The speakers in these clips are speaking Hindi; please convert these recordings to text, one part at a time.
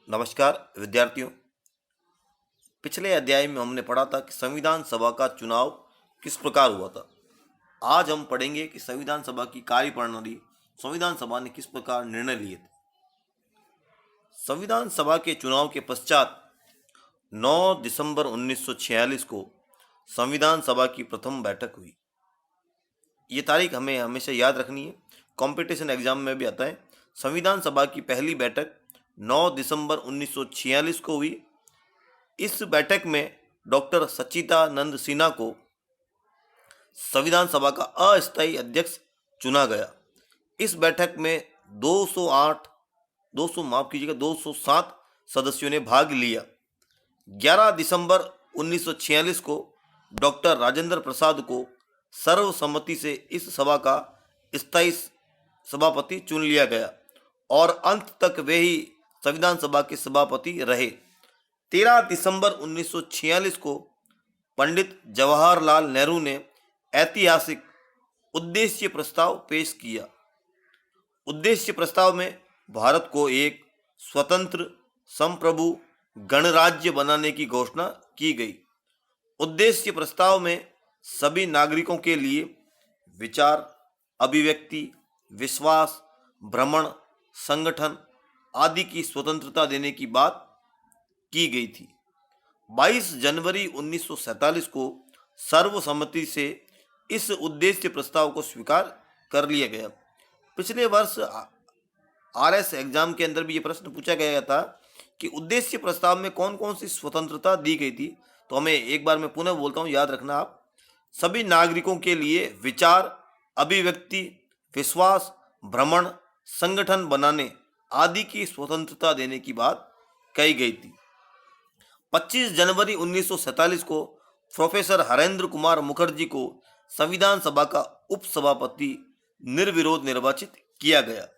नमस्कार विद्यार्थियों। पिछले अध्याय में हमने पढ़ा था कि संविधान सभा का चुनाव किस प्रकार हुआ था। आज हम पढ़ेंगे कि संविधान सभा की कार्यप्रणाली, संविधान सभा ने किस प्रकार निर्णय लिए थे। संविधान सभा के चुनाव के पश्चात 9 दिसंबर 1946 को संविधान सभा की प्रथम बैठक हुई। ये तारीख हमें हमेशा याद रखनी है, कंपटीशन एग्जाम में भी आता है। संविधान सभा की पहली बैठक 9 दिसंबर 1946 को हुई। इस बैठक में डॉक्टर सच्चिदानंद सिन्हा को संविधान सभा का अस्थायी अध्यक्ष चुना गया। इस बैठक में 207 सदस्यों ने भाग लिया। 11 दिसंबर 1946 को डॉक्टर राजेंद्र प्रसाद को सर्वसम्मति से इस सभा का स्थायी सभापति चुन लिया गया और अंत तक वे ही संविधान सभा के सभापति रहे। 13 दिसंबर 1946 को पंडित जवाहरलाल नेहरू ने ऐतिहासिक उद्देश्य प्रस्ताव पेश किया। उद्देश्य प्रस्ताव में भारत को एक स्वतंत्र संप्रभु गणराज्य बनाने की घोषणा की गई। उद्देश्य प्रस्ताव में सभी नागरिकों के लिए विचार, अभिव्यक्ति, विश्वास, भ्रमण, संगठन आदि की स्वतंत्रता देने की बात की गई थी। 22 जनवरी 1947 को सर्वसम्मति से इस उद्देश्य प्रस्ताव को स्वीकार कर लिया गया। पिछले वर्ष आरएस एग्जाम के अंदर भी ये प्रश्न पूछा गया था कि उद्देश्य प्रस्ताव में कौन कौन सी स्वतंत्रता दी गई थी। तो हमें एक बार मैं पुनः बोलता हूँ, याद रखना आप। सभी नागरिकों के लिए विचार, अभिव्यक्ति, विश्वास, भ्रमण, संगठन बनाने आदि की स्वतंत्रता देने की बात कही गई थी। 25 जनवरी 1947 को प्रोफेसर हरेंद्र कुमार मुखर्जी को संविधान सभा का उपसभापति निर्विरोध निर्वाचित किया गया।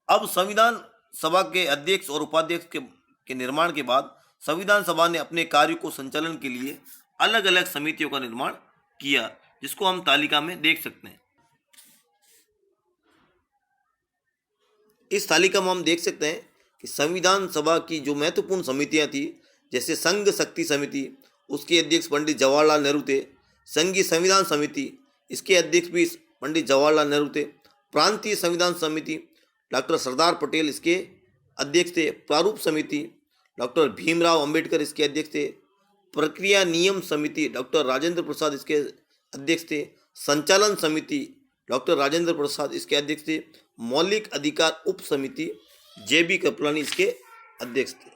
अब संविधान सभा के अध्यक्ष और उपाध्यक्ष के निर्माण के बाद संविधान सभा ने अपने कार्य को संचालन के लिए अलग अलग समितियों का निर्माण किया, जिसको हम तालिका में देख सकते हैं। इस तालिका में हम देख सकते हैं कि संविधान सभा की जो महत्वपूर्ण समितियां थी, जैसे संघ शक्ति समिति, उसके अध्यक्ष पंडित जवाहरलाल नेहरू थे। संघीय संविधान समिति, इसके अध्यक्ष भी पंडित जवाहरलाल नेहरू थे। प्रांतीय संविधान समिति, डॉक्टर सरदार पटेल इसके अध्यक्ष थे। प्रारूप समिति, डॉक्टर भीमराव अंबेडकर इसके अध्यक्ष थे। प्रक्रिया नियम समिति, डॉक्टर राजेंद्र प्रसाद इसके अध्यक्ष थे। संचालन समिति, डॉक्टर राजेंद्र प्रसाद इसके अध्यक्ष थे। मौलिक अधिकार उप समिति, जेबी कृपलानी इसके अध्यक्ष थे।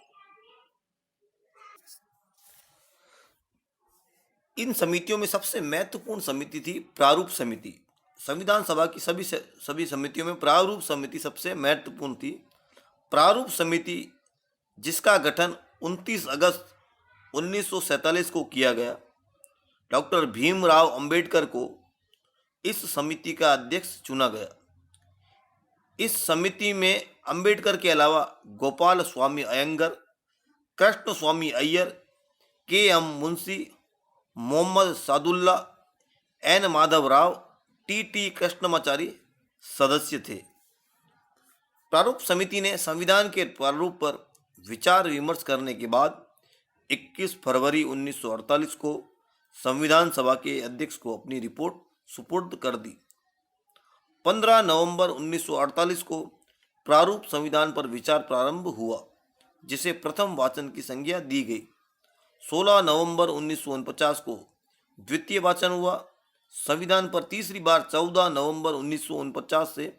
इन समितियों में सबसे महत्वपूर्ण समिति थी प्रारूप समिति। संविधान सभा की सभी समितियों में प्रारूप समिति सबसे महत्वपूर्ण थी। प्रारूप समिति, जिसका गठन 29 अगस्त 1947 को किया गया, डॉक्टर भीमराव अंबेडकर को इस समिति का अध्यक्ष चुना गया। इस समिति में अंबेडकर के अलावा गोपाल स्वामी अयंगर, कृष्ण स्वामी Ayyar, K M Munshi, Mohammad Saadulla, N Madhava Rau, T Krishnamachari सदस्य थे। प्रारूप समिति ने संविधान के प्रारूप पर विचार विमर्श करने के बाद 21 फरवरी 1948 को संविधान सभा के अध्यक्ष को अपनी रिपोर्ट सुपुर्द कर दी। 15 नवंबर 1948 को प्रारूप संविधान पर विचार प्रारंभ हुआ, जिसे प्रथम वाचन की संज्ञा दी गई। 16 नवंबर 1949 को द्वितीय वाचन हुआ। संविधान पर तीसरी बार 14 नवंबर 1949 से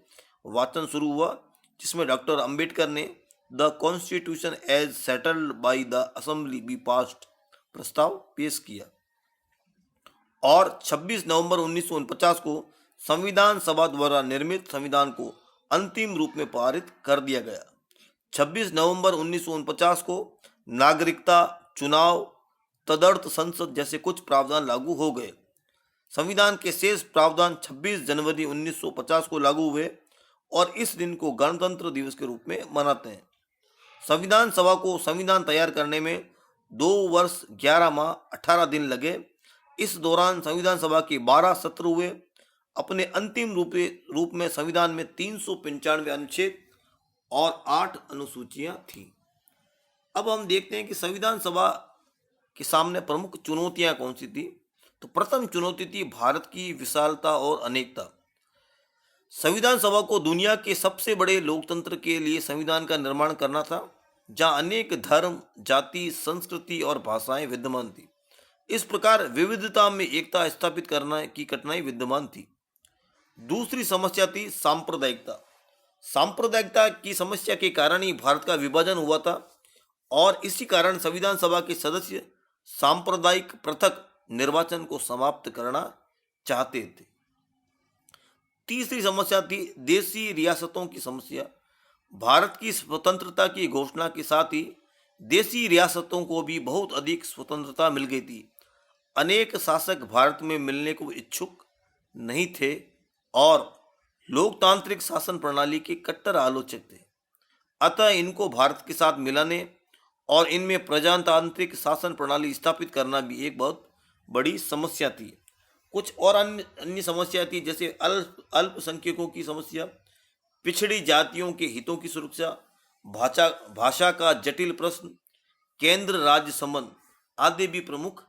वाचन शुरू हुआ, जिसमें डॉक्टर अंबेडकर ने the constitution as settled by the assembly be passed प्रस्ताव पेश किया और 26 नवंबर 1949 को संविधान सभा द्वारा निर्मित संविधान को अंतिम रूप में पारित कर दिया गया। 26 नवंबर 1949 को नागरिकता, चुनाव, तदर्थ संसद जैसे कुछ प्रावधान लागू हो गए। संविधान के शेष प्रावधान 26 जनवरी 1950 को लागू हुए और इस दिन को गणतंत्र दिवस के रूप में मनाते हैं। संविधान सभा को संविधान तैयार करने में 2 वर्ष 11 माह 18 दिन लगे। इस दौरान संविधान सभा के 12 सत्र हुए। अपने अंतिम रूप में संविधान में 395 अनुच्छेद और 8 अनुसूचियां थीं। अब हम देखते हैं कि संविधान सभा के सामने प्रमुख चुनौतियां कौन सी थी। तो प्रथम चुनौती थी भारत की विशालता और अनेकता। संविधान सभा को दुनिया के सबसे बड़े लोकतंत्र के लिए संविधान का निर्माण करना था, जहां अनेक धर्म, जाति, संस्कृति और भाषाएं विद्यमान थी। इस प्रकार विविधता में एकता स्थापित करना की कठिनाई विद्यमान थी। दूसरी समस्या थी सांप्रदायिकता। सांप्रदायिकता की समस्या के कारण ही भारत का विभाजन हुआ था और इसी कारण संविधान सभा के सदस्य सांप्रदायिक पृथक निर्वाचन को समाप्त करना चाहते थे। तीसरी समस्या थी देशी रियासतों की समस्या। भारत की स्वतंत्रता की घोषणा के साथ ही देशी रियासतों को भी बहुत अधिक स्वतंत्रता मिल गई थी। अनेक शासक भारत में मिलने को इच्छुक नहीं थे और लोकतांत्रिक शासन प्रणाली के कट्टर आलोचक थे। अतः इनको भारत के साथ मिलाने और इनमें प्रजातांत्रिक शासन प्रणाली स्थापित करना भी एक बहुत बड़ी समस्या थी। कुछ और अन्य अन्य समस्या थी, जैसे अल्पसंख्यकों की समस्या, पिछड़ी जातियों के हितों की सुरक्षा, भाषा का जटिल प्रश्न, केंद्र राज्य संबंध आदि भी प्रमुख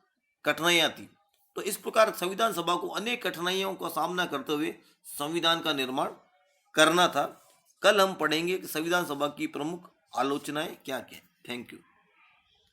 कठिनाइयां थी। तो इस प्रकार संविधान सभा को अनेक कठिनाइयों का सामना करते हुए संविधान का निर्माण करना था। कल हम पढ़ेंगे कि संविधान सभा की प्रमुख आलोचनाएं क्या क्या। Thank you.